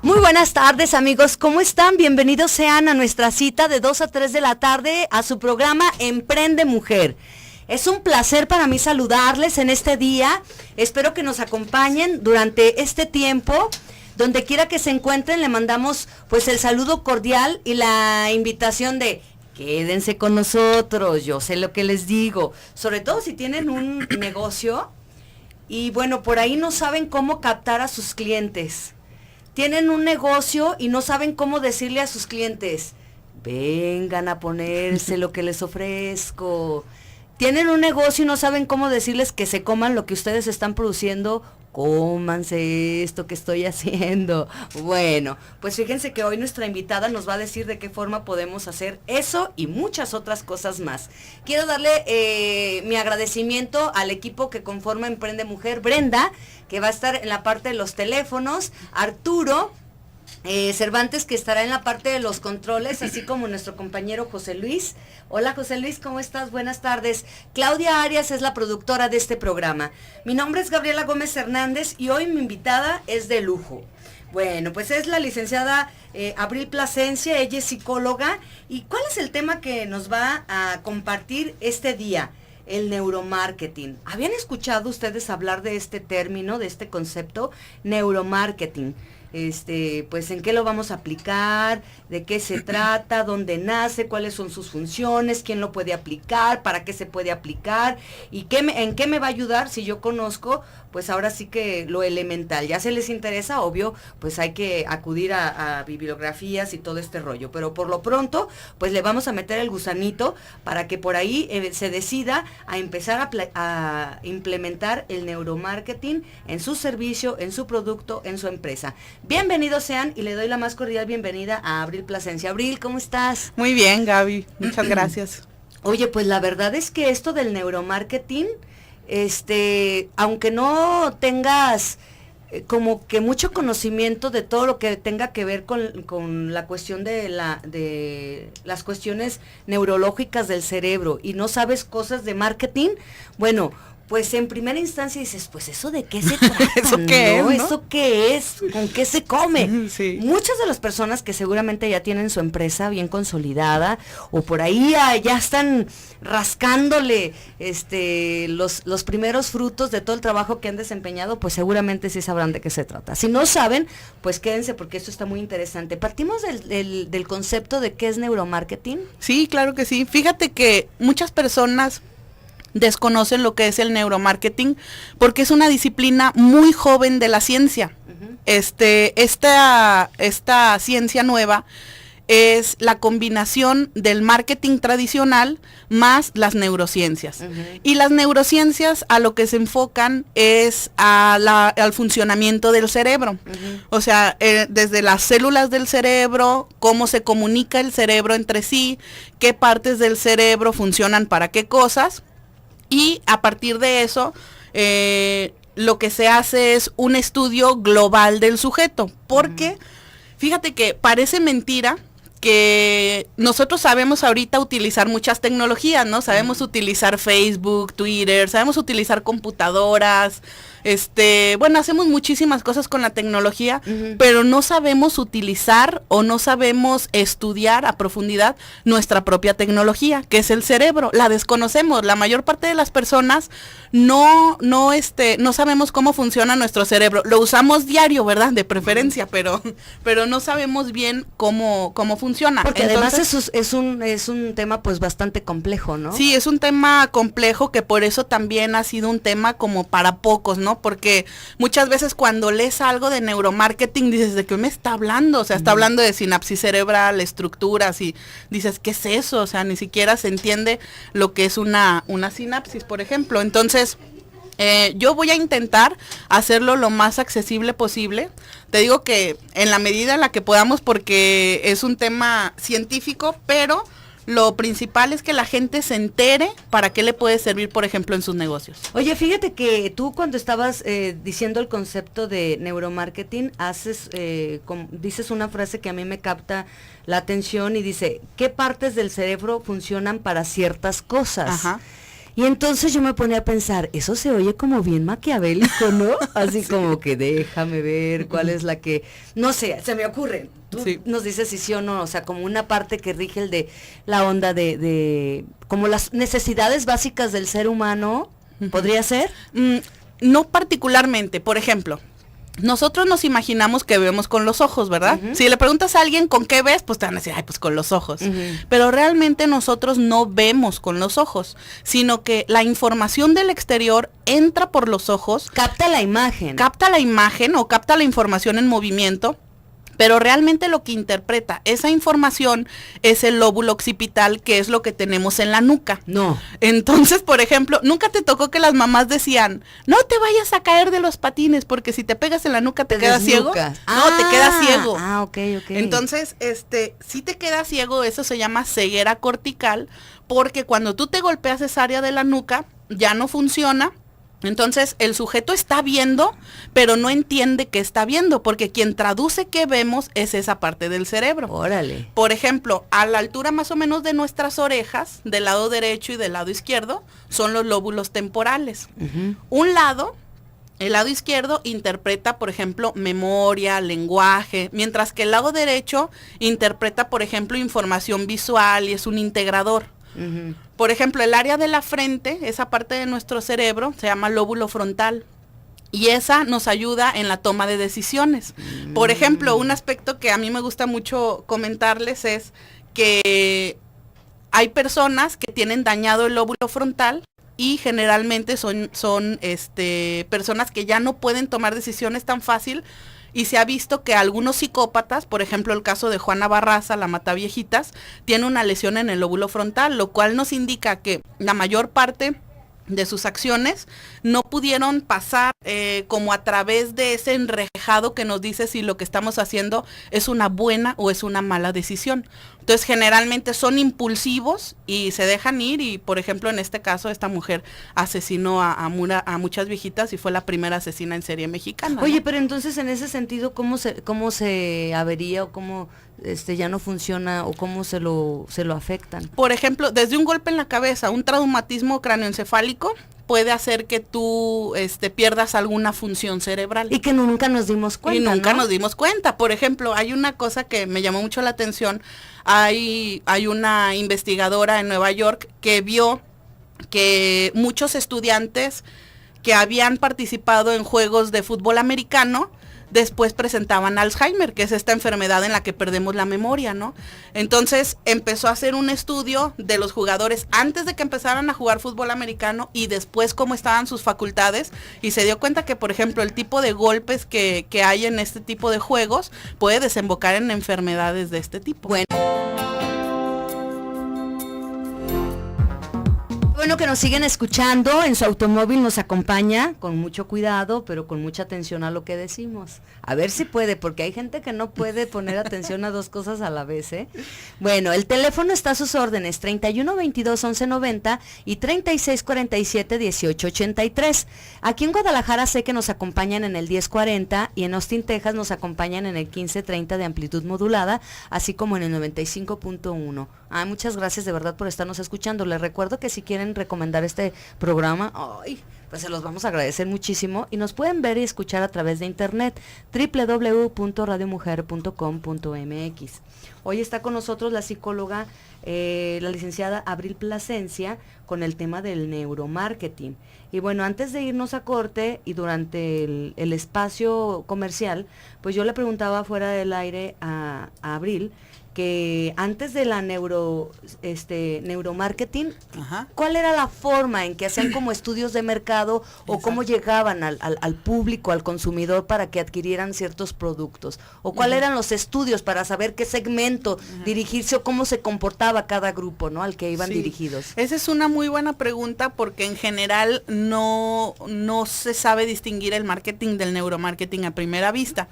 Muy buenas tardes, amigos, ¿cómo están? Bienvenidos sean a nuestra cita de 2 a 3 de la tarde a su programa Emprende Mujer. Es un placer para mí saludarles en este día. Espero que nos acompañen durante este tiempo. Donde quiera que se encuentren, le mandamos pues el saludo cordial y la invitación de quédense con nosotros, yo sé lo que les digo. Sobre todo si tienen un negocio y bueno, por ahí no saben cómo captar a sus clientes. Tienen un negocio y no saben cómo decirle a sus clientes, vengan a ponerse lo que les ofrezco. Tienen un negocio y no saben cómo decirles que se coman lo que ustedes están produciendo, cómanse esto que estoy haciendo. Bueno, pues fíjense que hoy nuestra invitada nos va a decir de qué forma podemos hacer eso y muchas otras cosas más. Quiero darle mi agradecimiento al equipo que conforma Emprende Mujer, Brenda, que va a estar en la parte de los teléfonos, Arturo Cervantes, que estará en la parte de los controles, así como nuestro compañero José Luis. Hola José Luis, ¿cómo estás? Buenas tardes. Claudia Arias es la productora de este programa. Mi nombre es Gabriela Gómez Hernández y hoy mi invitada es de lujo. Bueno, pues es la licenciada Abril Plasencia, ella es psicóloga. ¿Y cuál es el tema que nos va a compartir este día? El neuromarketing. ¿Habían escuchado ustedes hablar de este término, de este concepto, neuromarketing? Pues en qué lo vamos a aplicar, de qué se trata, dónde nace, cuáles son sus funciones, quién lo puede aplicar, para qué se puede aplicar y en qué me va a ayudar si yo conozco, pues ahora sí que lo elemental. Ya se les interesa, obvio, pues hay que acudir a bibliografías y todo este rollo, pero por lo pronto, pues le vamos a meter el gusanito para que por ahí se decida a empezar a implementar el neuromarketing en su servicio, en su producto, en su empresa. Bienvenidos sean y le doy la más cordial bienvenida a Abril Plasencia. Abril, ¿cómo estás? Muy bien, Gaby, muchas gracias. Oye, pues la verdad es que esto del neuromarketing, aunque no tengas como que mucho conocimiento de todo lo que tenga que ver con la cuestión de las cuestiones neurológicas del cerebro y no sabes cosas de marketing, bueno, pues en primera instancia dices, pues eso de qué se trata, ¿Eso qué es, no? ¿Eso qué es? ¿Con qué se come? Sí. Muchas de las personas que seguramente ya tienen su empresa bien consolidada o por ahí ya están rascándole los primeros frutos de todo el trabajo que han desempeñado, pues seguramente sí sabrán de qué se trata. Si no saben, pues quédense porque esto está muy interesante. Partimos del concepto de qué es neuromarketing. Sí, claro que sí. Fíjate que muchas personas desconocen lo que es el neuromarketing porque es una disciplina muy joven de la ciencia. Uh-huh. Esta ciencia nueva es la combinación del marketing tradicional más las neurociencias. Uh-huh. Y las neurociencias a lo que se enfocan es al funcionamiento del cerebro. Uh-huh. O sea, desde las células del cerebro, cómo se comunica el cerebro entre sí, qué partes del cerebro funcionan para qué cosas. Y a partir de eso, lo que se hace es un estudio global del sujeto. Porque, fíjate que parece mentira que nosotros sabemos ahorita utilizar muchas tecnologías, ¿no? Sabemos utilizar Facebook, Twitter, sabemos utilizar computadoras, bueno, hacemos muchísimas cosas con la tecnología, pero no sabemos utilizar o no sabemos estudiar a profundidad nuestra propia tecnología, que es el cerebro. La desconocemos. La mayor parte de las personas no sabemos cómo funciona nuestro cerebro. Lo usamos diario, ¿verdad? De preferencia, pero no sabemos bien cómo funciona. Porque entonces, además es un tema pues bastante complejo, ¿no? Sí, es un tema complejo que por eso también ha sido un tema como para pocos, ¿no? Porque muchas veces cuando lees algo de neuromarketing dices, ¿de qué me está hablando? O sea, está hablando de sinapsis cerebral, estructuras y dices, ¿qué es eso? O sea, ni siquiera se entiende lo que es una sinapsis, por ejemplo. Entonces, yo voy a intentar hacerlo lo más accesible posible. Te digo que en la medida en la que podamos, porque es un tema científico, pero lo principal es que la gente se entere para qué le puede servir, por ejemplo, en sus negocios. Oye, fíjate que tú cuando estabas diciendo el concepto de neuromarketing, dices una frase que a mí me capta la atención y dice, ¿qué partes del cerebro funcionan para ciertas cosas? Ajá. Y entonces yo me ponía a pensar, eso se oye como bien maquiavélico, ¿no? Así como que déjame ver cuál es la que, no sé, se me ocurre. Tú nos dices si sí o no, o sea, como una parte que rige el de la onda de como las necesidades básicas del ser humano, ¿podría ser? No particularmente, por ejemplo, nosotros nos imaginamos que vemos con los ojos, ¿verdad? Si le preguntas a alguien con qué ves, pues te van a decir, ay, pues con los ojos. Pero realmente nosotros no vemos con los ojos, sino que la información del exterior entra por los ojos. Capta la imagen. Capta la imagen o capta la información en movimiento. Pero realmente lo que interpreta esa información es el lóbulo occipital, que es lo que tenemos en la nuca. No. Entonces, por ejemplo, nunca te tocó que las mamás decían, no te vayas a caer de los patines, porque si te pegas en la nuca te quedas ciego. No, te quedas ciego. Ok. Entonces, si te quedas ciego, eso se llama ceguera cortical, porque cuando tú te golpeas esa área de la nuca, ya no funciona. Entonces, el sujeto está viendo, pero no entiende qué está viendo, porque quien traduce qué vemos es esa parte del cerebro. Órale. Por ejemplo, a la altura más o menos de nuestras orejas, del lado derecho y del lado izquierdo, son los lóbulos temporales. Un lado, el lado izquierdo, interpreta, por ejemplo, memoria, lenguaje, mientras que el lado derecho interpreta, por ejemplo, información visual y es un integrador. Por ejemplo, el área de la frente, esa parte de nuestro cerebro, se llama lóbulo frontal. Y esa nos ayuda en la toma de decisiones. Por ejemplo, un aspecto que a mí me gusta mucho comentarles es que hay personas que tienen dañado el lóbulo frontal y generalmente son personas que ya no pueden tomar decisiones tan fácil. Y se ha visto que algunos psicópatas, por ejemplo el caso de Juana Barraza, la mataviejitas, tiene una lesión en el lóbulo frontal, lo cual nos indica que la mayor parte de sus acciones no pudieron pasar como a través de ese enrejado que nos dice si lo que estamos haciendo es una buena o es una mala decisión. Entonces generalmente son impulsivos y se dejan ir y por ejemplo en este caso esta mujer asesinó a muchas viejitas y fue la primera asesina en serie mexicana. Oye, ¿no? pero entonces en ese sentido, ¿cómo se avería o cómo ya no funciona o cómo se lo afectan? Por ejemplo, desde un golpe en la cabeza, un traumatismo cráneoencefálico puede hacer que tú pierdas alguna función cerebral. Y que nunca nos dimos cuenta. Y nunca ¿no? nos dimos cuenta. Por ejemplo, hay una cosa que me llamó mucho la atención. Hay una investigadora en Nueva York que vio que muchos estudiantes que habían participado en juegos de fútbol americano después presentaban Alzheimer, que es esta enfermedad en la que perdemos la memoria, ¿no? Entonces empezó a hacer un estudio de los jugadores antes de que empezaran a jugar fútbol americano y después cómo estaban sus facultades y se dio cuenta que, por ejemplo, el tipo de golpes que hay en este tipo de juegos puede desembocar en enfermedades de este tipo. Bueno, que nos siguen escuchando, en su automóvil nos acompaña con mucho cuidado, pero con mucha atención a lo que decimos. A ver si puede, porque hay gente que no puede poner atención a dos cosas a la vez, ¿eh? Bueno, el teléfono está a sus órdenes, 3122-1190 y 3647-1883. Aquí en Guadalajara sé que nos acompañan en el 1040 y en Austin, Texas nos acompañan en el 1530 de amplitud modulada, así como en el 95.1. Muchas gracias de verdad por estarnos escuchando. Les recuerdo que si quieren recomendar este programa, pues se los vamos a agradecer muchísimo y nos pueden ver y escuchar a través de internet www.radiomujer.com.mx. Hoy está con nosotros la psicóloga, la licenciada Abril Plasencia, con el tema del neuromarketing. Y bueno, antes de irnos a corte y durante el espacio comercial, pues yo le preguntaba fuera del aire a Abril que antes de la neuromarketing, ¿cuál era la forma en que hacían como estudios de mercado o cómo llegaban al público, al consumidor para que adquirieran ciertos productos? ¿O cuáles eran los estudios para saber qué segmento dirigirse o cómo se comportaba cada grupo, ¿no?, al que iban dirigidos? Esa es una muy buena pregunta porque en general no se sabe distinguir el marketing del neuromarketing a primera vista.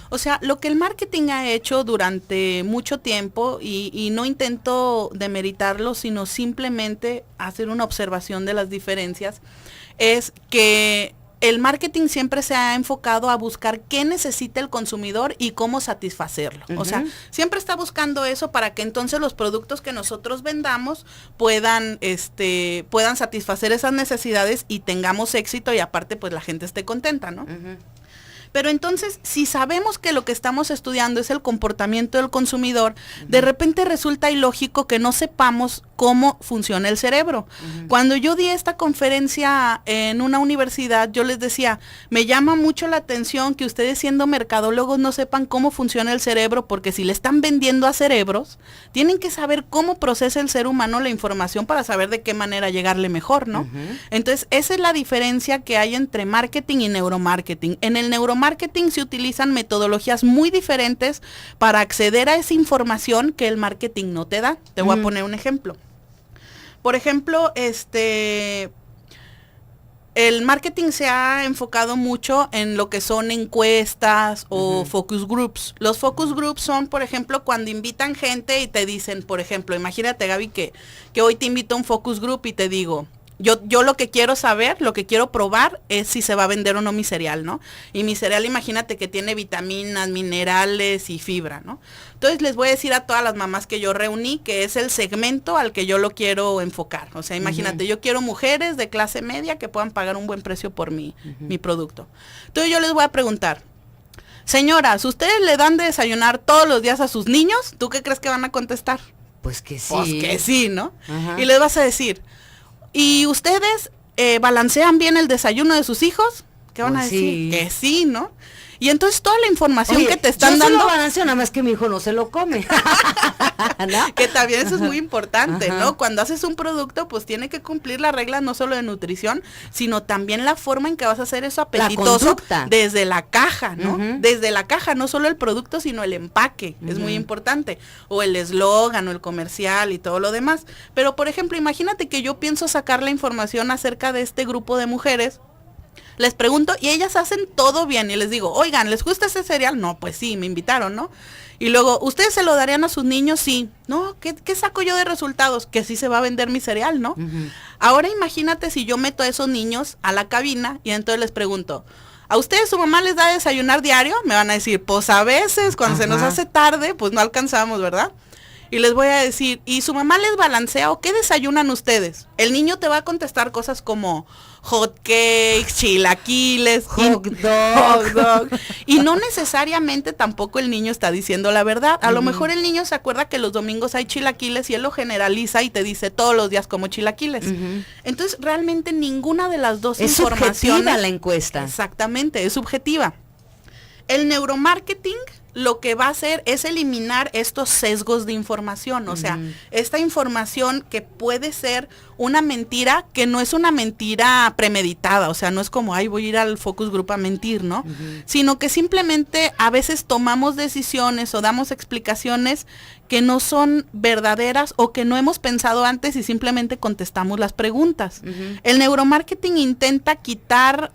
O sea, lo que el marketing ha hecho durante mucho tiempo, y no intento demeritarlo, sino simplemente hacer una observación de las diferencias, es que el marketing siempre se ha enfocado a buscar qué necesita el consumidor y cómo satisfacerlo. O sea, siempre está buscando eso para que entonces los productos que nosotros vendamos puedan satisfacer esas necesidades y tengamos éxito y aparte pues la gente esté contenta, ¿no? Pero entonces, si sabemos que lo que estamos estudiando es el comportamiento del consumidor, de repente resulta ilógico que no sepamos cómo funciona el cerebro. Cuando yo di esta conferencia en una universidad, yo les decía, me llama mucho la atención que ustedes siendo mercadólogos no sepan cómo funciona el cerebro, porque si le están vendiendo a cerebros, tienen que saber cómo procesa el ser humano la información para saber de qué manera llegarle mejor, ¿no? Entonces, esa es la diferencia que hay entre marketing y neuromarketing. En el neuromarketing se utilizan metodologías muy diferentes para acceder a esa información que el marketing no te da. Te voy a poner un ejemplo. Por ejemplo, el marketing se ha enfocado mucho en lo que son encuestas o focus groups. Los focus groups son, por ejemplo, cuando invitan gente y te dicen, por ejemplo, imagínate, Gaby, que hoy te invito a un focus group y te digo, yo lo que quiero saber, lo que quiero probar es si se va a vender o no mi cereal, ¿no? Y mi cereal, imagínate que tiene vitaminas, minerales y fibra, ¿no? Entonces les voy a decir a todas las mamás que yo reuní que es el segmento al que yo lo quiero enfocar. O sea, imagínate, yo quiero mujeres de clase media que puedan pagar un buen precio por mi producto. Entonces yo les voy a preguntar, señoras, ¿ustedes le dan de desayunar todos los días a sus niños? ¿Tú qué crees que van a contestar? Pues que sí. Pues que sí, ¿no? Y les vas a decir, ¿y ustedes balancean bien el desayuno de sus hijos? ¿Qué van a decir? Sí. Que sí, ¿no? Y entonces toda la información que te están dando... Yo balanceo, nada más que mi hijo no se lo come. ¿No? Que también eso es muy importante, ¿no? Cuando haces un producto, pues tiene que cumplir las reglas no solo de nutrición, sino también la forma en que vas a hacer eso apetitoso desde la caja, ¿no? Desde la caja, no solo el producto, sino el empaque, es muy importante. O el eslogan, o el comercial y todo lo demás. Pero, por ejemplo, imagínate que yo pienso sacar la información acerca de este grupo de mujeres. Les pregunto y ellas hacen todo bien y les digo, oigan, ¿les gusta ese cereal? No, pues sí, me invitaron, ¿no? Y luego, ¿ustedes se lo darían a sus niños? Sí. No, ¿qué saco yo de resultados? Que sí se va a vender mi cereal, ¿no? Ahora imagínate si yo meto a esos niños a la cabina y entonces les pregunto, ¿a ustedes su mamá les da desayunar diario? Me van a decir, pues a veces, cuando se nos hace tarde, pues no alcanzamos, ¿verdad? Y les voy a decir, ¿y su mamá les balancea o qué desayunan ustedes? El niño te va a contestar cosas como hot cakes, chilaquiles, hot dog. Y no necesariamente tampoco el niño está diciendo la verdad. A lo mejor el niño se acuerda que los domingos hay chilaquiles y él lo generaliza y te dice todos los días como chilaquiles. Entonces, realmente ninguna de las dos informaciones... Es subjetiva la encuesta. Exactamente, es subjetiva. El neuromarketing lo que va a hacer es eliminar estos sesgos de información, o sea, esta información que puede ser una mentira, que no es una mentira premeditada, o sea, no es como, ay, voy a ir al focus group a mentir, ¿no? Sino que simplemente a veces tomamos decisiones o damos explicaciones que no son verdaderas o que no hemos pensado antes y simplemente contestamos las preguntas. El neuromarketing intenta quitar...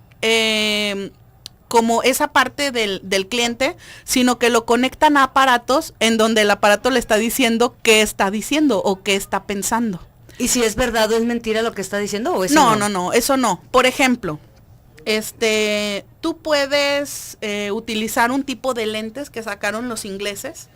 como esa parte del cliente, sino que lo conectan a aparatos en donde el aparato le está diciendo qué está diciendo o qué está pensando. ¿Y si es verdad o es mentira lo que está diciendo o eso no, eso no. Por ejemplo, tú puedes utilizar un tipo de lentes que sacaron los ingleses.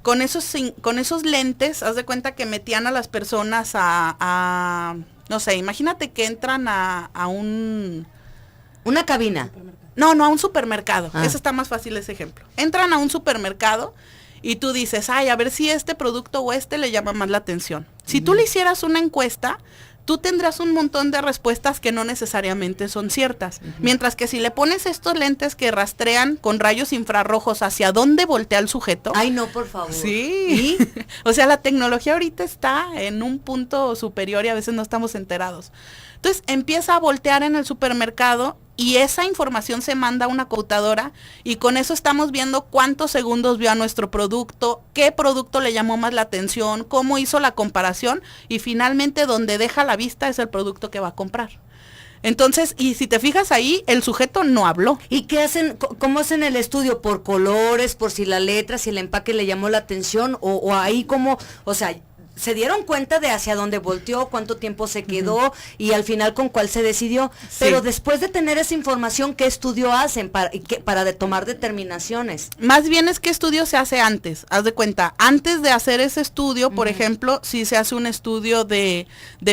Con esos lentes, haz de cuenta que metían a las personas a no sé, imagínate que entran a una cabina. No, a un supermercado. Eso está más fácil ese ejemplo. Entran a un supermercado y tú dices, ay, a ver si este producto o le llama más la atención. Si tú le hicieras una encuesta, tú tendrás un montón de respuestas que no necesariamente son ciertas. Mientras que si le pones estos lentes que rastrean con rayos infrarrojos hacia dónde voltea el sujeto. Ay, no, por favor. Sí. O sea, la tecnología ahorita está en un punto superior y a veces no estamos enterados. Entonces empieza a voltear en el supermercado y esa información se manda a una computadora y con eso estamos viendo cuántos segundos vio a nuestro producto, qué producto le llamó más la atención, cómo hizo la comparación y finalmente donde deja la vista es el producto que va a comprar. Entonces, y si te fijas ahí, el sujeto no habló. ¿Y qué hacen? ¿Cómo hacen el estudio? ¿Por colores? ¿Por si la letra, si el empaque le llamó la atención? ¿O ahí como, o sea, se dieron cuenta de hacia dónde volteó, cuánto tiempo se quedó y al final con cuál se decidió. Sí. Pero después de tener esa información, ¿qué estudio hacen para tomar determinaciones? Más bien es qué estudio se hace antes. Haz de cuenta, antes de hacer ese estudio, por ejemplo, si se hace un estudio de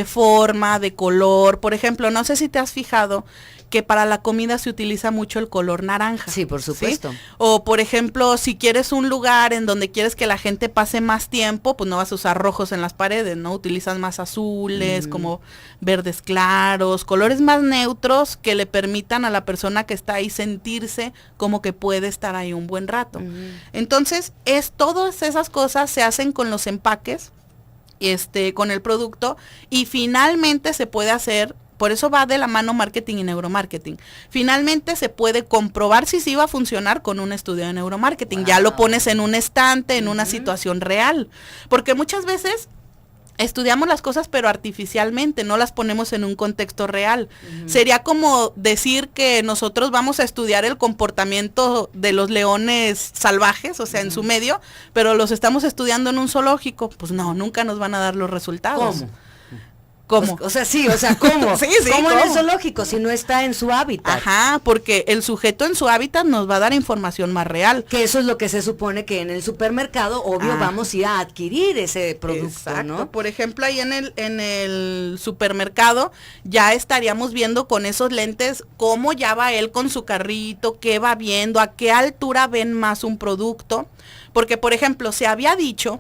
forma, de color. Por ejemplo, no sé si te has fijado que para la comida se utiliza mucho el color naranja. Sí, por supuesto. ¿Sí? O por ejemplo, si quieres un lugar en donde quieres que la gente pase más tiempo, pues no vas a usar rojos en las paredes, ¿no? Utilizas más azules, como verdes claros, colores más neutros que le permitan a la persona que está ahí sentirse como que puede estar ahí un buen rato. Entonces, todas esas cosas se hacen con los empaques, con el producto, y finalmente se puede hacer. Por eso va de la mano marketing y neuromarketing. Finalmente se puede comprobar si sí va a funcionar con un estudio de neuromarketing. Wow. Ya lo pones en un estante, en una situación real. Porque muchas veces estudiamos las cosas pero artificialmente, no las ponemos en un contexto real. Sería como decir que nosotros vamos a estudiar el comportamiento de los leones salvajes, o sea, en su medio, pero los estamos estudiando en un zoológico. Pues no, nunca nos van a dar los resultados. ¿Cómo? O sea, ¿cómo? Sí, ¿Cómo en el zoológico si no está en su hábitat? Ajá, porque el sujeto en su hábitat nos va a dar información más real. Que eso es lo que se supone que en el supermercado, obvio, vamos a ir a adquirir ese producto, exacto, ¿no? Por ejemplo, ahí en el supermercado ya estaríamos viendo con esos lentes cómo ya va él con su carrito, qué va viendo, a qué altura ven más un producto. Porque, por ejemplo, se había dicho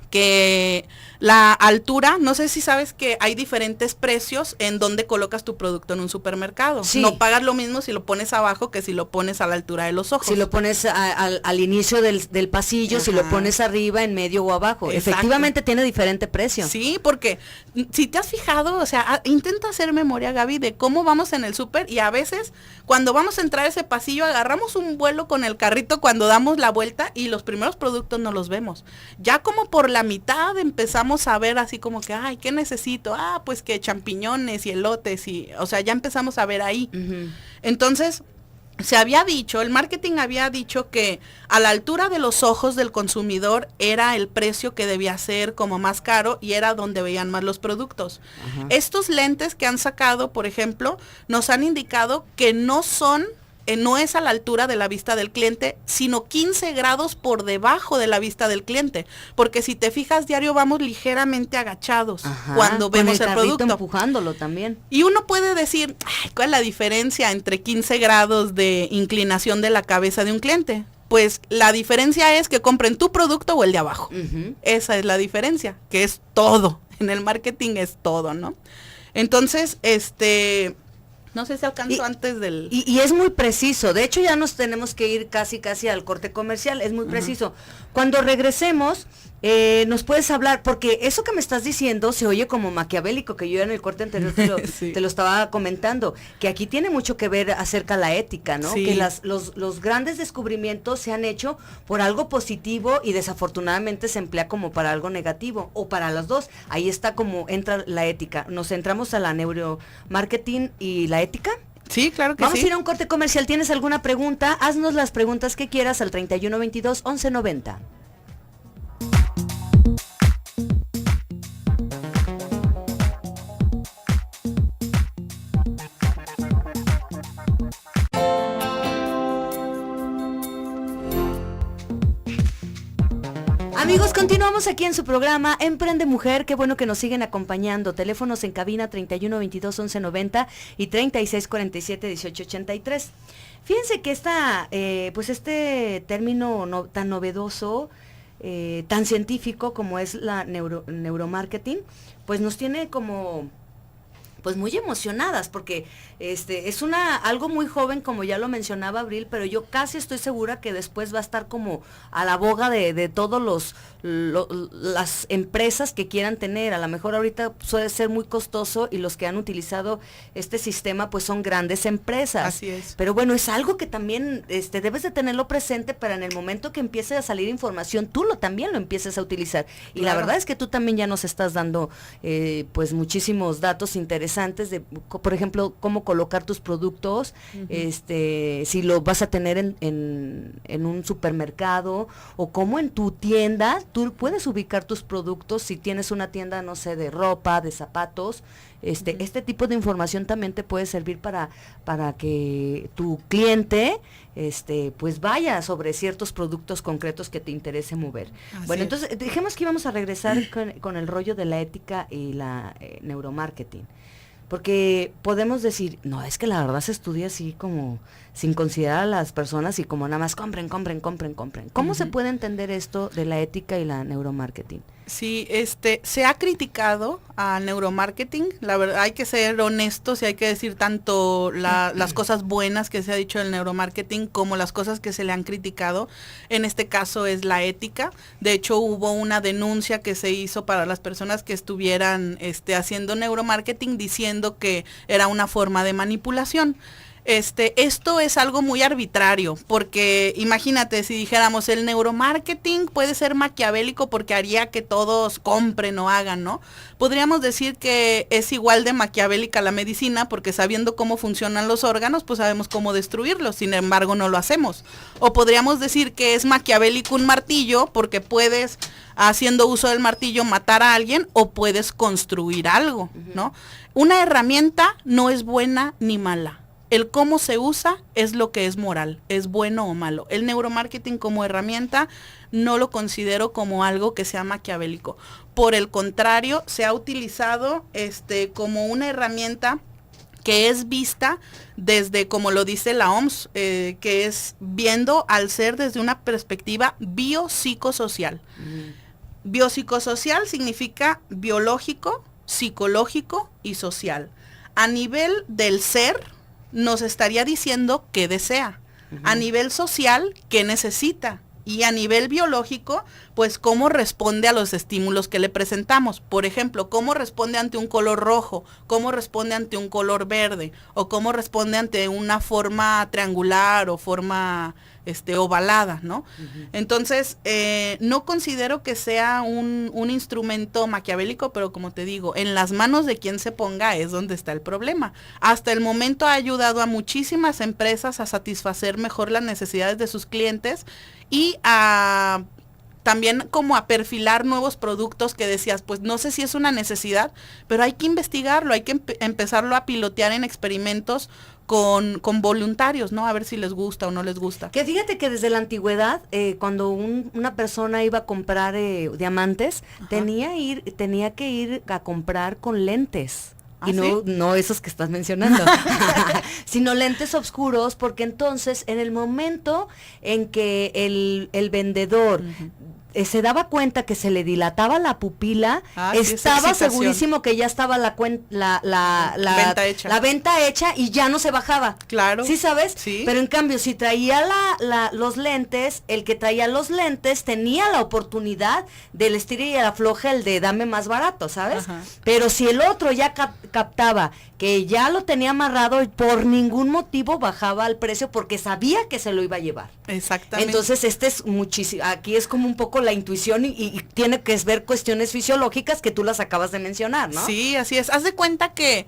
que la altura, no sé si sabes que hay diferentes precios en donde colocas tu producto en un supermercado. Sí. No pagas lo mismo si lo pones abajo que si lo pones a la altura de los ojos. Si lo pones al inicio del pasillo, si lo pones arriba, en medio o abajo. Exacto. Efectivamente tiene diferente precio. Sí, porque si te has fijado, o sea, intenta hacer memoria, Gaby, de cómo vamos en el súper, y a veces cuando vamos a entrar a ese pasillo agarramos un vuelo con el carrito cuando damos la vuelta y los primeros productos no los vemos. Ya como por la mitad empezamos a ver así como que, ay, ¿qué necesito? Pues que champiñones y elotes, y, o sea, ya empezamos a ver ahí. Entonces, se había dicho, el marketing había dicho que a la altura de los ojos del consumidor era el precio que debía ser como más caro y era donde veían más los productos. Estos lentes que han sacado, por ejemplo, nos han indicado que no es a la altura de la vista del cliente, sino 15 grados por debajo de la vista del cliente. Porque si te fijas, diario vamos ligeramente agachados cuando vemos el producto. Empujándolo también. Y uno puede decir, ¿cuál es la diferencia entre 15 grados de inclinación de la cabeza de un cliente? Pues la diferencia es que compren tu producto o el de abajo. Esa es la diferencia, que es todo. En el marketing es todo, ¿no? Entonces, no sé si alcanzó antes del... Y es muy preciso. De hecho, ya nos tenemos que ir casi al corte comercial. Es muy preciso. Cuando regresemos, nos puedes hablar, porque eso que me estás diciendo se oye como maquiavélico, que yo en el corte anterior te lo estaba comentando, que aquí tiene mucho que ver acerca de la ética, ¿no? Sí. Que los grandes descubrimientos se han hecho por algo positivo y desafortunadamente se emplea como para algo negativo, o para las dos. Ahí está como entra la ética. Nos centramos a la neuromarketing y la ética. Sí, claro que Vamos sí. a ir a un corte comercial. ¿Tienes alguna pregunta? Haznos las preguntas que quieras al 3122-1190. Amigos, continuamos aquí en su programa Emprende Mujer. Qué bueno que nos siguen acompañando. Teléfonos en cabina 3122-1190 y 3647-1883. Fíjense que este término tan novedoso, tan científico como es la neuromarketing, pues nos tiene como pues muy emocionadas, porque es algo muy joven, como ya lo mencionaba Abril, pero yo casi estoy segura que después va a estar como a la boga de todos las empresas que quieran tener. A lo mejor ahorita suele ser muy costoso y los que han utilizado este sistema pues son grandes empresas. Así es. Pero bueno, es algo que también debes de tenerlo presente para en el momento que empiece a salir información, tú también lo empieces a utilizar. Y claro, la verdad es que tú también ya nos estás dando pues muchísimos datos interesantes interesantes de, por ejemplo, cómo colocar tus productos, si lo vas a tener en un supermercado, o cómo en tu tienda tú puedes ubicar tus productos si tienes una tienda, no sé, de ropa, de zapatos. Este tipo de información también te puede servir para que tu cliente pues vaya sobre ciertos productos concretos que te interese mover. Bueno, entonces dijimos que íbamos a regresar con el rollo de la ética y la neuromarketing, porque podemos decir, no, es que la verdad se estudia así como sin considerar a las personas y como nada más compren. ¿Cómo se puede entender esto de la ética y la neuromarketing? Sí, se ha criticado al neuromarketing, la verdad hay que ser honestos y hay que decir tanto las cosas buenas que se ha dicho del neuromarketing como las cosas que se le han criticado. En este caso es la ética. De hecho hubo una denuncia que se hizo para las personas que estuvieran haciendo neuromarketing diciendo que era una forma de manipulación. Esto es algo muy arbitrario, porque imagínate si dijéramos el neuromarketing puede ser maquiavélico porque haría que todos compren o hagan, ¿no? Podríamos decir que es igual de maquiavélica la medicina, porque sabiendo cómo funcionan los órganos, pues sabemos cómo destruirlos, sin embargo no lo hacemos. O podríamos decir que es maquiavélico un martillo, porque puedes, haciendo uso del martillo, matar a alguien, o puedes construir algo, ¿no? Una herramienta no es buena ni mala. El cómo se usa es lo que es moral, es bueno o malo. El neuromarketing como herramienta no lo considero como algo que sea maquiavélico. Por el contrario, se ha utilizado como una herramienta que es vista desde, como lo dice la OMS, que es viendo al ser desde una perspectiva biopsicosocial. Biopsicosocial significa biológico, psicológico y social. A nivel del ser, nos estaría diciendo qué desea. A nivel social, qué necesita. Y a nivel biológico, pues cómo responde a los estímulos que le presentamos. Por ejemplo, cómo responde ante un color rojo, cómo responde ante un color verde, o cómo responde ante una forma triangular o forma ovalada, ¿no? Entonces, no considero que sea un instrumento maquiavélico, pero como te digo, en las manos de quien se ponga es donde está el problema. Hasta el momento ha ayudado a muchísimas empresas a satisfacer mejor las necesidades de sus clientes y también como a perfilar nuevos productos que decías, pues no sé si es una necesidad, pero hay que investigarlo, hay que empezarlo a pilotear en experimentos con voluntarios, ¿no? A ver si les gusta o no les gusta. Que fíjate que desde la antigüedad, cuando una persona iba a comprar diamantes, tenía que ir a comprar con lentes. Y no esos que estás mencionando, sino lentes oscuros, porque entonces en el momento en que el vendedor se daba cuenta que se le dilataba la pupila, estaba segurísimo que ya estaba la venta hecha y ya no se bajaba. Claro. ¿Sí sabes? Sí. Pero en cambio, si traía los lentes, el que traía los lentes tenía la oportunidad del estira y el afloje, el de dame más barato, ¿sabes? Pero si el otro ya captaba que ya lo tenía amarrado, y por ningún motivo bajaba el precio porque sabía que se lo iba a llevar. Exactamente. Entonces es muchísimo, aquí es como un poco la intuición y tiene que ver cuestiones fisiológicas que tú las acabas de mencionar, ¿no? Sí, así es. Haz de cuenta que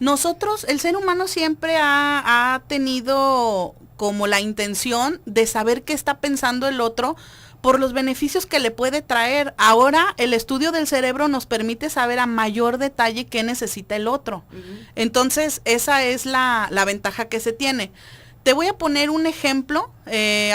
nosotros, el ser humano siempre ha tenido como la intención de saber qué está pensando el otro por los beneficios que le puede traer. Ahora el estudio del cerebro nos permite saber a mayor detalle qué necesita el otro. Entonces esa es la ventaja que se tiene. Te voy a poner un ejemplo,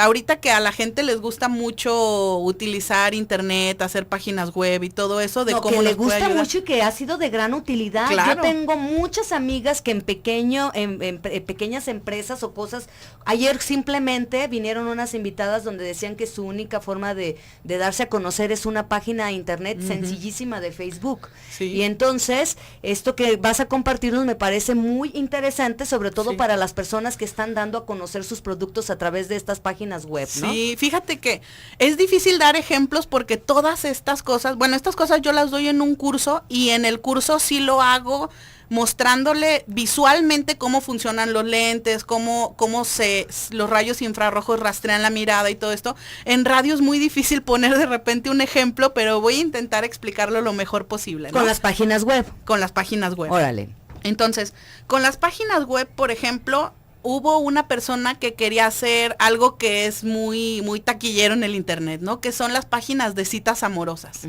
ahorita que a la gente les gusta mucho utilizar internet, hacer páginas web y todo eso, de cómo le gusta mucho y que ha sido de gran utilidad. Claro. Yo tengo muchas amigas que en pequeñas empresas o cosas, ayer simplemente vinieron unas invitadas donde decían que su única forma de darse a conocer es una página de internet sencillísima de Facebook. Sí. Y entonces, esto que vas a compartirnos me parece muy interesante, sobre todo para las personas que están dando a conocer sus productos a través de estas páginas web, ¿no? Sí, fíjate que es difícil dar ejemplos porque todas estas cosas, estas cosas yo las doy en un curso y en el curso sí lo hago mostrándole visualmente cómo funcionan los lentes, cómo los rayos infrarrojos rastrean la mirada y todo esto. En radio es muy difícil poner de repente un ejemplo, pero voy a intentar explicarlo lo mejor posible, ¿no? Con las páginas web. Con las páginas web. Órale. Entonces, con las páginas web, por ejemplo, hubo una persona que quería hacer algo que es muy, muy taquillero en el internet, ¿no? Que son las páginas de citas amorosas.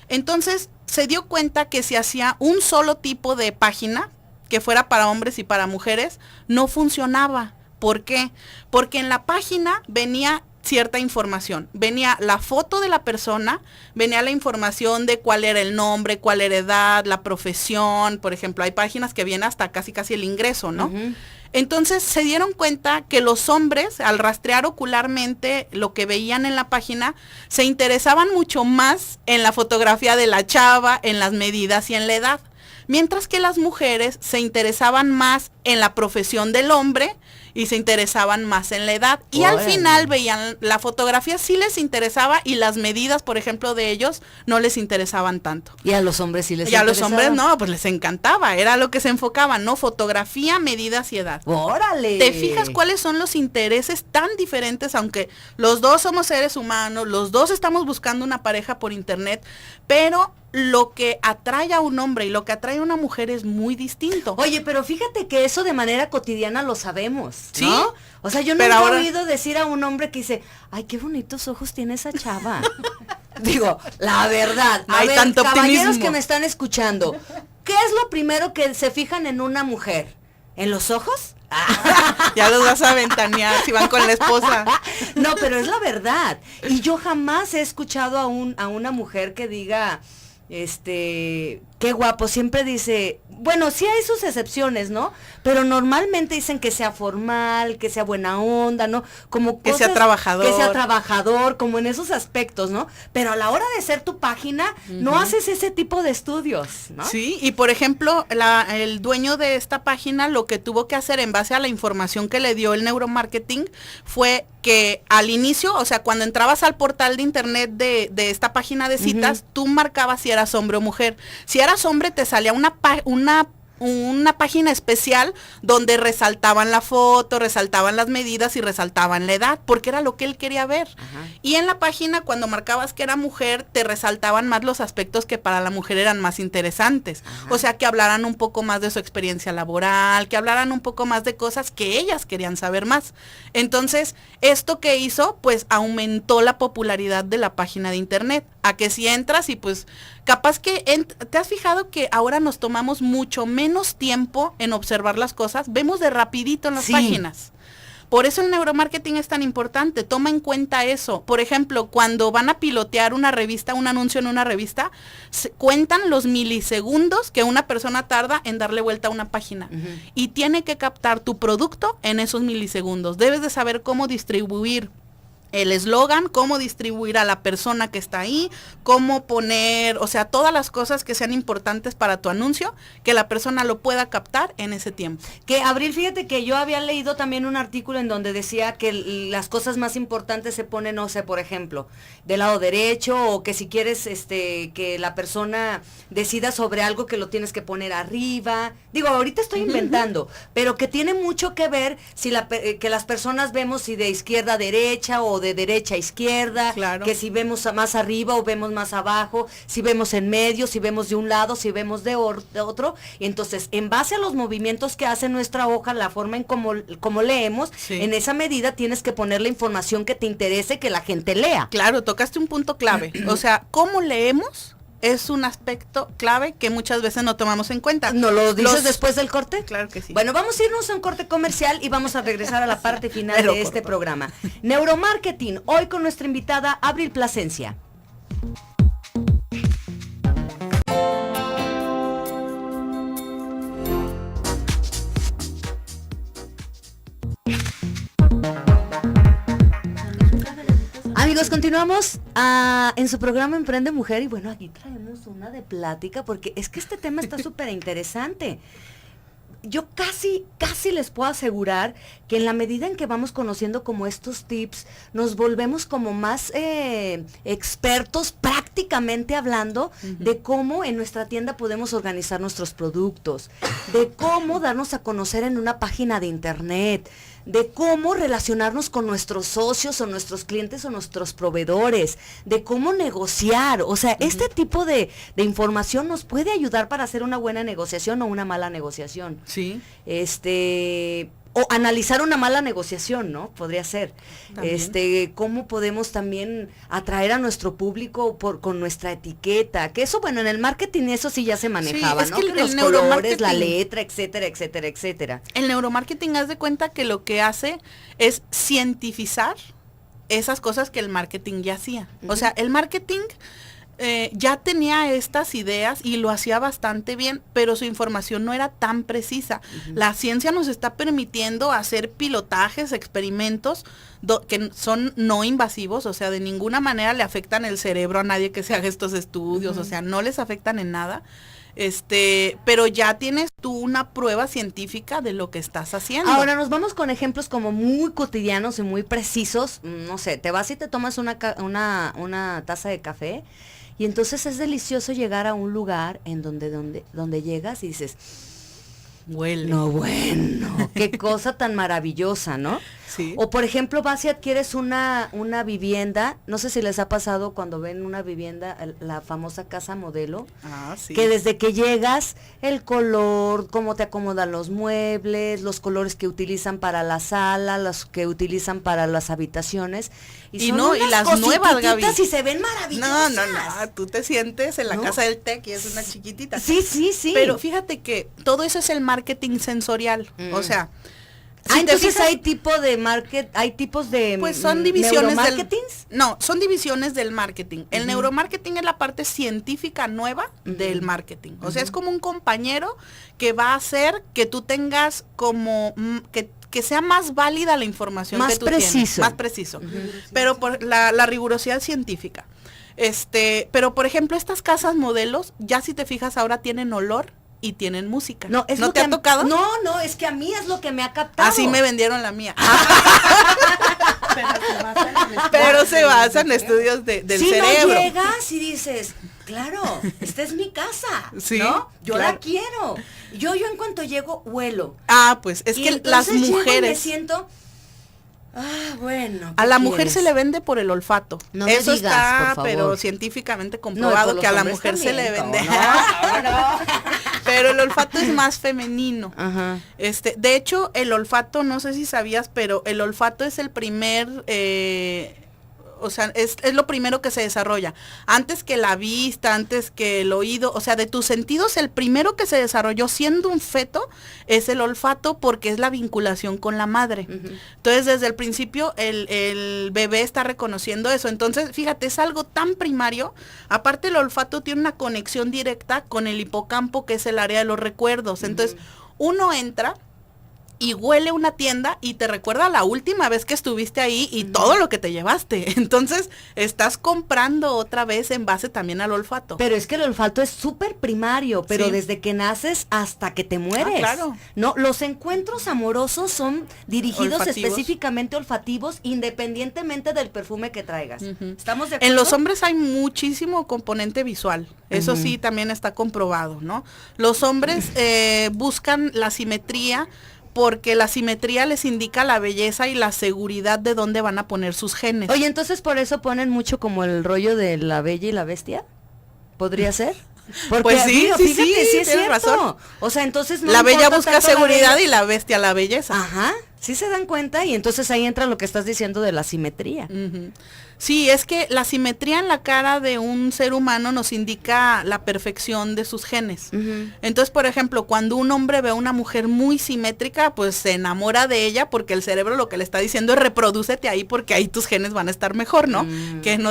Entonces, se dio cuenta que si hacía un solo tipo de página, que fuera para hombres y para mujeres, no funcionaba. ¿Por qué? Porque en la página venía cierta información. Venía la foto de la persona, venía la información de cuál era el nombre, cuál era edad, la profesión. Por ejemplo, hay páginas que vienen hasta casi el ingreso, ¿no? Entonces se dieron cuenta que los hombres, al rastrear ocularmente lo que veían en la página, se interesaban mucho más en la fotografía de la chava, en las medidas y en la edad. Mientras que las mujeres se interesaban más en la profesión del hombre y se interesaban más en la edad. Y al final veían la fotografía, sí les interesaba, y las medidas, por ejemplo, de ellos no les interesaban tanto. Y a los hombres sí les interesaba. Y a los interesaba. hombres no, pues les encantaba, era lo que se enfocaban, ¿no? Fotografía, medidas y edad. ¡Órale! ¿Te fijas cuáles son los intereses tan diferentes? Aunque los dos somos seres humanos, los dos estamos buscando una pareja por internet, pero lo que atrae a un hombre y lo que atrae a una mujer es muy distinto. Oye, pero fíjate que eso de manera cotidiana lo sabemos, ¿no? Sí. O sea, yo nunca he oído decir a un hombre que dice, ay, qué bonitos ojos tiene esa chava. Digo, la verdad. Hay tanto caballeros optimismo. que me están escuchando, ¿qué es lo primero que se fijan en una mujer? ¿En los ojos? Ya los vas a ventanear si van con la esposa. No, pero es la verdad. Y yo jamás he escuchado a una mujer que diga, qué guapo. Siempre dice, bueno, sí hay sus excepciones, ¿no? Pero normalmente dicen que sea formal, que sea buena onda, ¿no? Como que cosas, sea trabajador. Que sea trabajador, como en esos aspectos, ¿no? Pero a la hora de hacer tu página, no haces ese tipo de estudios, ¿no? Sí, y por ejemplo, el dueño de esta página lo que tuvo que hacer en base a la información que le dio el neuromarketing fue que al inicio, o sea, cuando entrabas al portal de internet de esta página de citas, tú marcabas si eras hombre o mujer. Si eras hombre, te salía una página especial donde resaltaban la foto, resaltaban las medidas y resaltaban la edad, porque era lo que él quería ver. Ajá. Y en la página, cuando marcabas que era mujer, te resaltaban más los aspectos que para la mujer eran más interesantes. Ajá. O sea, que hablaran un poco más de su experiencia laboral, que hablaran un poco más de cosas que ellas querían saber más. Entonces, esto que hizo, pues aumentó la popularidad de la página de internet. A que si entras y pues capaz que te has fijado que ahora nos tomamos mucho menos tiempo en observar las cosas, vemos de rapidito en las páginas. Por eso el neuromarketing es tan importante, toma en cuenta eso. Por ejemplo, cuando van a pilotear una revista, un anuncio en una revista, cuentan los milisegundos que una persona tarda en darle vuelta a una página. Y tiene que captar tu producto en esos milisegundos. Debes de saber cómo distribuir el eslogan, cómo distribuir a la persona que está ahí, cómo poner, o sea, todas las cosas que sean importantes para tu anuncio, que la persona lo pueda captar en ese tiempo. Que, Abril, fíjate que yo había leído también un artículo en donde decía que las cosas más importantes se ponen, no sé, por ejemplo, del lado derecho, o que si quieres que la persona decida sobre algo, que lo tienes que poner arriba. Digo, ahorita estoy inventando, pero que tiene mucho que ver si que las personas vemos si de izquierda a derecha o de derecha a izquierda, claro. Que si vemos más arriba o vemos más abajo, si vemos en medio, si vemos de un lado, si vemos de otro. Y entonces, en base a los movimientos que hace nuestra hoja, la forma en cómo leemos, en esa medida tienes que poner la información que te interese que la gente lea. Claro, tocaste un punto clave. O sea, ¿cómo leemos? Es un aspecto clave que muchas veces no tomamos en cuenta. ¿No lo dices después del corte? Claro que sí. Bueno, vamos a irnos a un corte comercial y vamos a regresar a la parte final de este programa. Neuromarketing, hoy con nuestra invitada Abril Plasencia. Amigos, continuamos en su programa Emprende Mujer y bueno, aquí traemos una de plática porque es que este tema está súper interesante. Yo casi les puedo asegurar que en la medida en que vamos conociendo como estos tips, nos volvemos como más expertos prácticamente hablando de cómo en nuestra tienda podemos organizar nuestros productos, de cómo darnos a conocer en una página de internet, de cómo relacionarnos con nuestros socios o nuestros clientes o nuestros proveedores, de cómo negociar. O sea, este tipo de información nos puede ayudar para hacer una buena negociación o una mala negociación. Sí. O analizar una mala negociación, ¿no? Podría ser. También. Cómo podemos también atraer a nuestro público con nuestra etiqueta, que eso, bueno, en el marketing eso sí ya se manejaba, es ¿no? que Que los colores, la letra, etcétera, etcétera, etcétera. El neuromarketing, haz de cuenta que lo que hace es cientificar esas cosas que el marketing ya hacía. O sea, el marketing ya tenía estas ideas y lo hacía bastante bien, pero su información no era tan precisa. La ciencia nos está permitiendo hacer pilotajes, experimentos que son no invasivos, o sea, de ninguna manera le afectan el cerebro a nadie que se haga estos estudios, o sea, no les afectan en nada. Pero ya tienes tú una prueba científica de lo que estás haciendo. Ahora nos vamos con ejemplos como muy cotidianos y muy precisos. No sé, te vas y te tomas una taza de café. Y entonces es delicioso llegar a un lugar en donde llegas y dices, huele. No, bueno, qué cosa tan maravillosa, ¿no? Sí. O por ejemplo, vas y adquieres una vivienda, no sé si les ha pasado cuando ven una vivienda, la famosa casa modelo, Sí. Que desde que llegas, el color, cómo te acomodan los muebles, los colores que utilizan para la sala, los que utilizan para las habitaciones, y las nuevas, Gaby. Y se ven maravillosas. No, tú te sientes en la casa del TEC y es una chiquitita. Sí. Pero fíjate que todo eso es el marketing sensorial, o sea, entonces hay tipos de pues son divisiones neuromarketings. son divisiones del marketing. El neuromarketing es la parte científica nueva del marketing. O sea, es como un compañero que va a hacer que tú tengas como que sea más válida la información que tú tienes. Más preciso. Pero por la rigurosidad científica. Pero por ejemplo, estas casas modelos, ya si te fijas ahora tienen olor y tienen música. ¿No te ha tocado? No, es que a mí es lo que me ha captado. Así me vendieron la mía. Pero se basa en estudios del cerebro. No llegas y dices, claro, esta es mi casa, sí, ¿no? Yo claro. la quiero. Yo en cuanto llego, huelo. Pues es que las mujeres... me siento... bueno. A la mujer se le vende por el olfato. No Eso me digas, está, por favor. pero científicamente comprobado que a la mujer se le vende. No. Pero el olfato es más femenino. Ajá. De hecho, el olfato, no sé si sabías, pero el olfato es el primer, o sea, es lo primero que se desarrolla. Antes que la vista, antes que el oído, o sea, de tus sentidos, el primero que se desarrolló siendo un feto es el olfato, porque es la vinculación con la madre. Entonces, desde el principio, el bebé está reconociendo eso. Entonces, fíjate, es algo tan primario. Aparte, el olfato tiene una conexión directa con el hipocampo, que es el área de los recuerdos. Entonces, uno entra y huele una tienda y te recuerda la última vez que estuviste ahí y todo lo que te llevaste. Entonces, estás comprando otra vez en base también al olfato. Pero es que el olfato es súper primario, pero desde que naces hasta que te mueres. Claro. No, los encuentros amorosos son dirigidos Olfativos. específicamente olfativos, independientemente del perfume que traigas. ¿Estamos de acuerdo? En los hombres hay muchísimo componente visual. Eso sí, también está comprobado, ¿no? Los hombres buscan la simetría, porque la simetría les indica la belleza y la seguridad de dónde van a poner sus genes. Oye, entonces por eso ponen mucho como el rollo de la bella y la bestia. ¿Podría ser? Porque, pues sí, fíjate, sí es tienes cierto. razón. O sea, entonces no la bella importa busca tanto seguridad y la bestia la belleza. Ajá, sí se dan cuenta y entonces ahí entra lo que estás diciendo de la simetría. Sí, es que la simetría en la cara de un ser humano nos indica la perfección de sus genes. Entonces, por ejemplo, cuando un hombre ve a una mujer muy simétrica, pues se enamora de ella, porque el cerebro lo que le está diciendo es reprodúcete ahí, porque ahí tus genes van a estar mejor, ¿no? Que en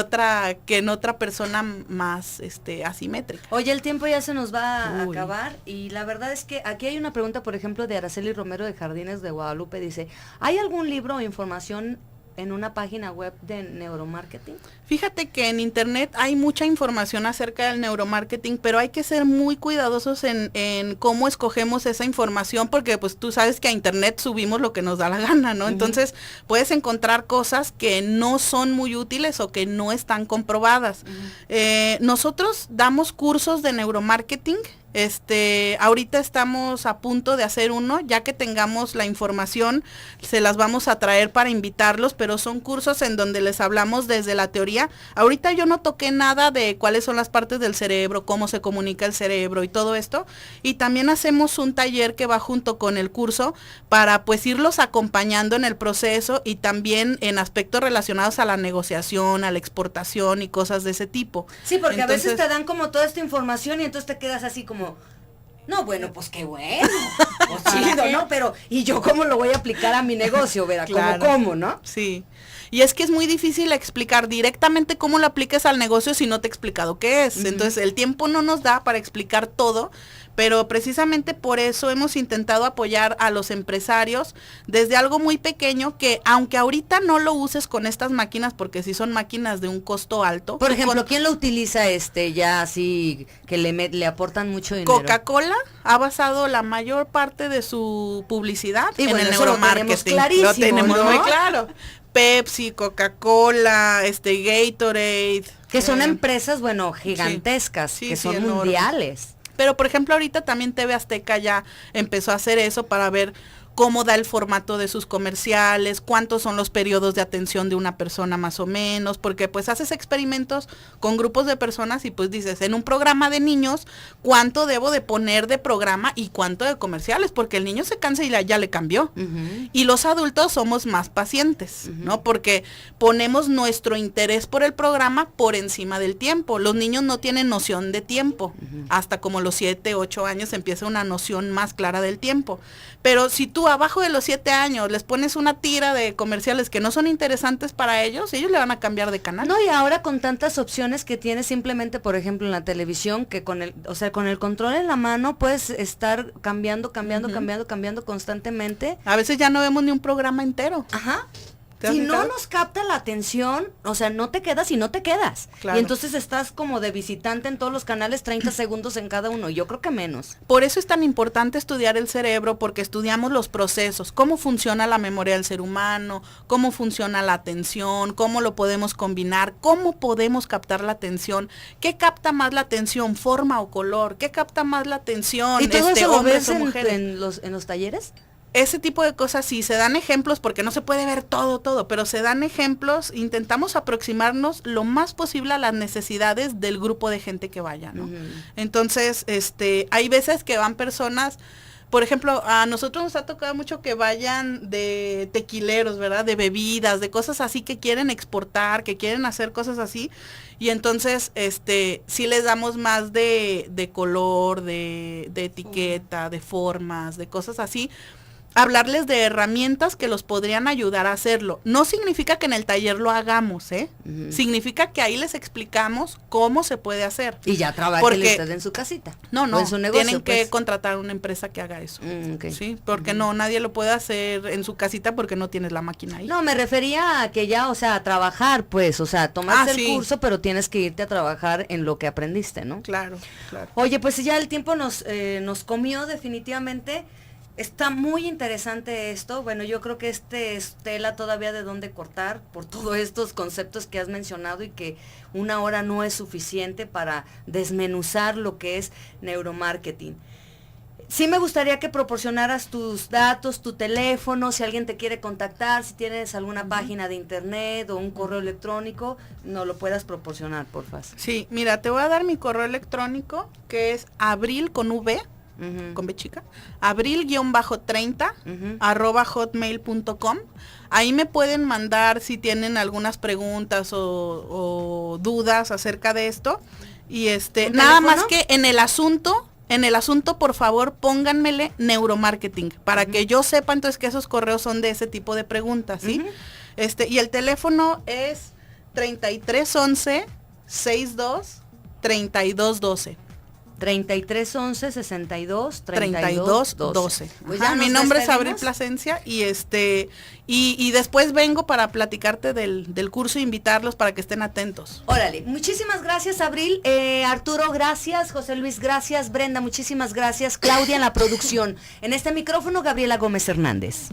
otra persona más asimétrica. Oye, el tiempo ya se nos va a acabar y la verdad es que aquí hay una pregunta, por ejemplo, de Araceli Romero de Jardines de Guadalupe. Dice, ¿hay algún libro o información en una página web de neuromarketing? Fíjate que en internet hay mucha información acerca del neuromarketing, pero hay que ser muy cuidadosos en cómo escogemos esa información, porque pues tú sabes que a internet subimos lo que nos da la gana, ¿no? Entonces puedes encontrar cosas que no son muy útiles o que no están comprobadas. Nosotros damos cursos de neuromarketing Ahorita estamos a punto de hacer uno, ya que tengamos la información, se las vamos a traer para invitarlos, pero son cursos en donde les hablamos desde la teoría. Ahorita yo no toqué nada de cuáles son las partes del cerebro, cómo se comunica el cerebro y todo esto, y también hacemos un taller que va junto con el curso para pues irlos acompañando en el proceso y también en aspectos relacionados a la negociación, a la exportación y cosas de ese tipo. Sí, porque entonces, a veces te dan como toda esta información y entonces te quedas así como, no, bueno, pues qué bueno, pues chido, ¿no? Pero, ¿y yo cómo lo voy a aplicar a mi negocio, verdad? Claro. ¿Cómo, no? Sí. Y es que es muy difícil explicar directamente cómo lo apliques al negocio si no te he explicado qué es. Entonces, el tiempo no nos da para explicar todo, pero precisamente por eso hemos intentado apoyar a los empresarios desde algo muy pequeño que, aunque ahorita no lo uses con estas máquinas, porque sí son máquinas de un costo alto. Por ejemplo, ¿quién lo utiliza ya así que le aportan mucho dinero? Coca-Cola ha basado la mayor parte de su publicidad en el neuromarketing. Lo tenemos muy claro. Pepsi, Coca-Cola, Gatorade. Que son empresas, bueno, gigantescas, que son mundiales. Pero, por ejemplo, ahorita también TV Azteca ya empezó a hacer eso para ver cómo da el formato de sus comerciales, cuántos son los periodos de atención de una persona más o menos, porque pues haces experimentos con grupos de personas y pues dices, en un programa de niños, ¿cuánto debo de poner de programa y cuánto de comerciales? Porque el niño se cansa y ya le cambió. Y los adultos somos más pacientes, ¿no? Porque ponemos nuestro interés por el programa por encima del tiempo. Los niños no tienen noción de tiempo. Hasta como los 7, 8 años empieza una noción más clara del tiempo. Pero si tú abajo de los 7 años les pones una tira de comerciales que no son interesantes para ellos le van a cambiar de canal. No, y ahora con tantas opciones que tienes simplemente, por ejemplo, en la televisión, que con el control en la mano puedes estar cambiando constantemente. A veces ya no vemos ni un programa entero. Ajá. Si no nos capta la atención, o sea, no te quedas y no te quedas. Claro. Y entonces estás como de visitante en todos los canales, 30 segundos en cada uno. Yo creo que menos. Por eso es tan importante estudiar el cerebro, porque estudiamos los procesos, cómo funciona la memoria del ser humano, cómo funciona la atención, cómo lo podemos combinar, cómo podemos captar la atención, qué capta más la atención, forma o color, qué capta más la atención, ¿y todo eso lo hombres ves o mujeres. en los talleres? Ese tipo de cosas sí, se dan ejemplos porque no se puede ver todo, pero se dan ejemplos, intentamos aproximarnos lo más posible a las necesidades del grupo de gente que vaya, ¿no? Entonces, hay veces que van personas, por ejemplo, a nosotros nos ha tocado mucho que vayan de tequileros, ¿verdad? De bebidas, de cosas así que quieren exportar, que quieren hacer cosas así, y entonces, sí les damos más de color, de etiqueta, de formas, de cosas así, hablarles de herramientas que los podrían ayudar a hacerlo. No significa que en el taller lo hagamos, significa que ahí les explicamos cómo se puede hacer. Y ya trabajen ustedes en su casita. No, o en su negocio, tienen que contratar una empresa que haga eso. Okay. Sí, porque nadie lo puede hacer en su casita porque no tienes la máquina ahí. No, me refería a que ya, o sea, a trabajar, pues, o sea, tomaste el curso, pero tienes que irte a trabajar en lo que aprendiste, ¿no? Claro. Oye, pues ya el tiempo nos comió definitivamente. Está muy interesante esto. Bueno, yo creo que es tela todavía de dónde cortar por todos estos conceptos que has mencionado y que una hora no es suficiente para desmenuzar lo que es neuromarketing. Sí me gustaría que proporcionaras tus datos, tu teléfono, si alguien te quiere contactar, si tienes alguna página de internet o un correo electrónico, nos lo puedas proporcionar, por favor. Sí, mira, te voy a dar mi correo electrónico, que es abril con V, con B chica, abril-30 @hotmail.com. Ahí me pueden mandar si tienen algunas preguntas o dudas acerca de esto. Y nada más que en el asunto, por favor, pónganmele neuromarketing, para que yo sepa entonces que esos correos son de ese tipo de preguntas, ¿sí? Y el teléfono es 3311 62 3212. 3311-62-32-12. Pues mi nombre es Abril Plasencia y y después vengo para platicarte del curso e invitarlos para que estén atentos. Órale, muchísimas gracias, Abril. Arturo, gracias. José Luis, gracias. Brenda, muchísimas gracias. Claudia en la producción. En este micrófono, Gabriela Gómez Hernández.